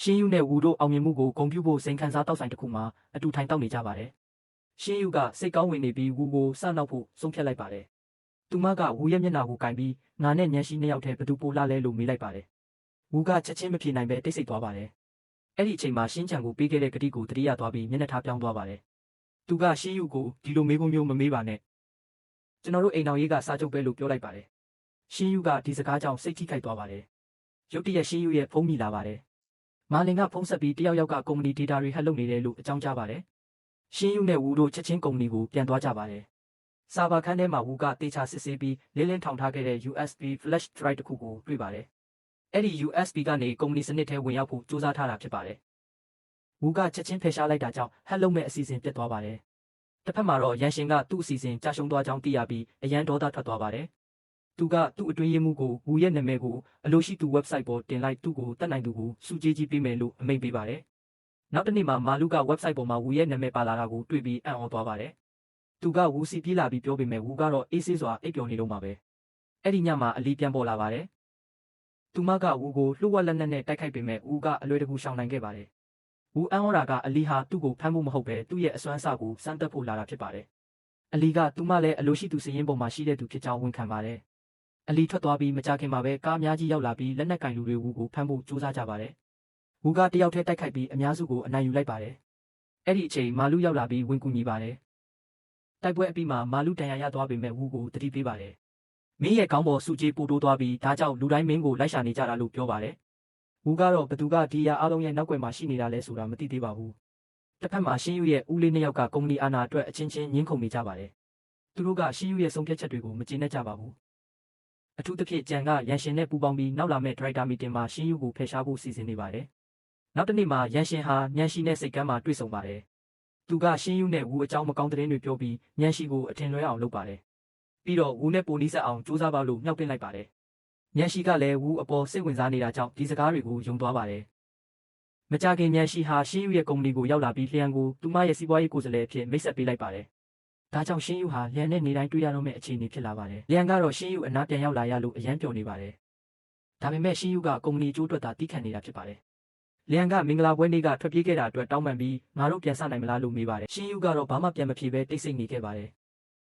ရှင်းယူနဲ့ဝူတို့အောင်မြင်မှုကိုဂုဏ်ပြုဖို့စိန်ခံစားတောက်ဆိုင်တစ်ခုမှာအတူထိုင်တောက်နေကြပါတယ်။ရှင်းယူကစိတ်ကောင်းဝင်နေပြီးဝူကိုစနောက်ဖို့ဆုံးဖြတ်လိုက်ပါတယ်။သူမကဝူရဲ့မျက်နှာကိုကင်ပြီးငါနဲ့ညံရှိနှစ်ယောက်ထဲဘသူပိုလာလဲလို့မေးလိုက်ပါတယ်။ဝူကချက်ချင်းမဖြေနိုင်ပဲတိတ်ဆိတ်သွားပါတယ်။အဲ့ဒီအချိန်မှာရှင်းချန်ကိုပေးခဲ့တဲ့ဂတိကိုတတိယသွားပြီးမျက်နှာထားပြောင်းသွားပါတယ်။သူကရှင်းယူကိုဒီလိုမေးခွန်းမျိုးမမေးပါနဲ့။ကျွန်တော်တို့အိမ်တော်ရေးကစာချုပ်ပဲလို့ပြောလိုက်ပါတယ်။ရှင်းယူကဒီစကားကြောင့်စိတ်ထိခိုက်သွားပါတယ်။ရုတ်တရက်ရှင်းယူရဲ့ဖုန်းမိလာပါတယ်။မာလင်ကဖုန်းဆက်ပြီးတယောက်ယောက်ကကုမ္ပဏီဒေတာတွေဟက်လုပ်နေတယ်လို့အကြောင်းကြားပါတယ်။ရှင်းယူနဲ့ဝူတို့ချက်ချင်းကုမ္ပဏီကိုပြန်သွားကြပါတယ်။စာဘာခန်းထဲမှာဝူကတေချာစစ်ဆေးပြီးလင်းလင်းထောင်ထားခဲ့တဲ့ USB flash drive တစ်ခုကိုတွေ့ပါတယ်။အဲ့ဒီ USB ကနေကုမ္ပဏီစနစ်ထဲဝင်ရောက်ဖို့စူးစမ်းထားတာဖြစ်ပါတယ်။ဝူကချက်ချင်းဖယ်ရှားလိုက်တာကြောင့်ဟက်လုပ်မဲ့အစီအစဉ်ပြတ်သွားပါတယ်။တစ်ဖက်မှာတော့ရန်ရှင်ကသူ့အစီအစဉ်ကြာရှုံးသွားကြောင်းသိရပြီးအရန်ဒေါသထွက်သွားပါတယ်။သူကသူ့အတွင်းရေးမှုကိုဝူရဲ့နာမည်ကိုအလိုရှိသူ website ပေါ်တင်လိုက်သူ့ကိုတတ်နိုင်သူကိုစုကြီးပေးမယ်လို့အမိန့်ပေးပါတယ်။နောက်တစ်နေ့မှာမာလူက website ပေါ်မှာဝူရဲ့နာမည်ပါလာတာကိုတွေ့ပြီးအံ့ဩသွားပါတယ်။သူကဝူစီပြေးလာပြီးပြောပေမဲ့ဝူကတော့အေးဆေးစွာအိပ်ပျော်နေတော့မှာပဲ။အဲ့ဒီညမှာအလီပြန်ပေါ်လာပါတယ်။သူမကဝူကိုလှုပ်ဝက်လက်နက်နဲ့တိုက်ခိုက်ပေမဲ့ဝူကအလွယ်တကူရှောင်နိုင်ခဲ့ပါတယ်။ဝူအံ့ဩတာကအလီဟာသူ့ကိုဖမ်းဖို့မဟုတ်ပဲသူ့ရဲ့အစွမ်းအစကိုစမ်းသပ်ဖို့လာတာဖြစ်ပါတယ်။အလီကသူမလည်းအလိုရှိသူစည်ရင်းပေါ်မှာရှိတဲ့သူဖြစ်ကြောင်းဝန်ခံပါတယ်။အလီထွက်သွားပြီးမကြခင်မှာပဲကားအများကြီးရောက်လာပြီးလက်နက်ကင်လူတွေဝူကိုဖမ်းဖို့ကြိုးစားကြပါတယ်။ဝူကတယောက်တည်းတိုက်ခိုက်ပြီးအများစုကိုအနိုင်ယူလိုက်ပါတယ်။အဲ့ဒီအချိန်မာလူရောက်လာပြီးဝင်ကူညီပါတယ်။တိုက်ပွဲအပြီးမှာမာလူတန်ရာရသွားပေမဲ့ဝူကိုတတိပေးပါတယ်။မင်းရဲ့ခေါင်းပေါ်စုကြီးပို့တိုးသွားပြီးဒါကြောင့်လူတိုင်းမင်းကိုလိုက်ရှာနေကြတာလို့ပြောပါတယ်။ဝူကတော့ဘသူကဒီရာအားလုံးရဲ့နောက်ွယ်မှာရှိနေတာလဲဆိုတာမသိသေးပါဘူး။တစ်ဖက်မှာရှင်းယူရဲ့ဦးလေးနှစ်ယောက်ကကုမ္ပဏီအာဏာအတွက်အချင်းချင်းညှင်းခုန်နေကြပါတယ်။သူတို့ကရှင်းယူရဲ့ဆုံးဖြတ်ချက်တွေကိုမကျေနပ်ကြပါဘူး။အထူးသဖြင့်ကြံကရန်ရှင်နဲ့ပူးပေါင်းပြီးနောက်လာမဲ့ဒရိုက်တာမီတင်မှာရှင်းယူကိုဖယ်ရှားဖို့စီစဉ်နေပါတယ်။နောက်တစ်နေ့မှာရန်ရှင်ဟာညံရှိနဲ့စိတ်ကမ်းမှာတွေ့ဆုံပါတယ်။သူကရှင်းယူနဲ့ဝူအကြောင်းမကောင်းတဲ့တွေပြောပြီးညံရှိကိုအထင်လွဲအောင်လုပ်ပါတယ်။ပြီးတော့ဝူနဲ့ပိုနီးဆက်အောင်စူးစမ်းပါလို့မြှောက်ပင့်လိုက်ပါတယ်။ညံရှိကလည်းဝူအပေါ်စိတ်ဝင်စားနေတာကြောင့်ဒီစကားတွေကိုယုံသွားပါတယ်။မကြခင်ညံရှိဟာရှင်းယူရဲ့ကုမ္ပဏီကိုရောက်လာပြီးလျံကိုသူမရဲ့စီးပွားရေးကိုယ်စားလှယ်အဖြစ်မိတ်ဆက်ပေးလိုက်ပါတယ်။ဒါကြောင့်ရှင်းယူဟာလျံနဲ့နေတိုင်းတွေ့ရတော့မယ့်အခြေအနေဖြစ်လာပါတယ်။လျံကတော့ရှင်းယူအနားပြန်ရောက်လာရလို့အယမ်းပျော်နေပါတယ်။ဒါပေမဲ့ရှင်းယူကကုမ္ပဏီအကျိုးအတွက်သာတီးခံနေတာဖြစ်ပါတယ်။လျံကမင်္ဂလာပွဲနေ့ကထွက်ပြေးခဲ့တာအတွက်တောင်းပန်ပြီးငါတို့ပြန်ဆနိုင်မလားလို့မေးပါတယ်။ရှင်းယူကတော့ဘာမှပြန်မဖြေပဲတိတ်ဆိတ်နေခဲ့ပါတယ်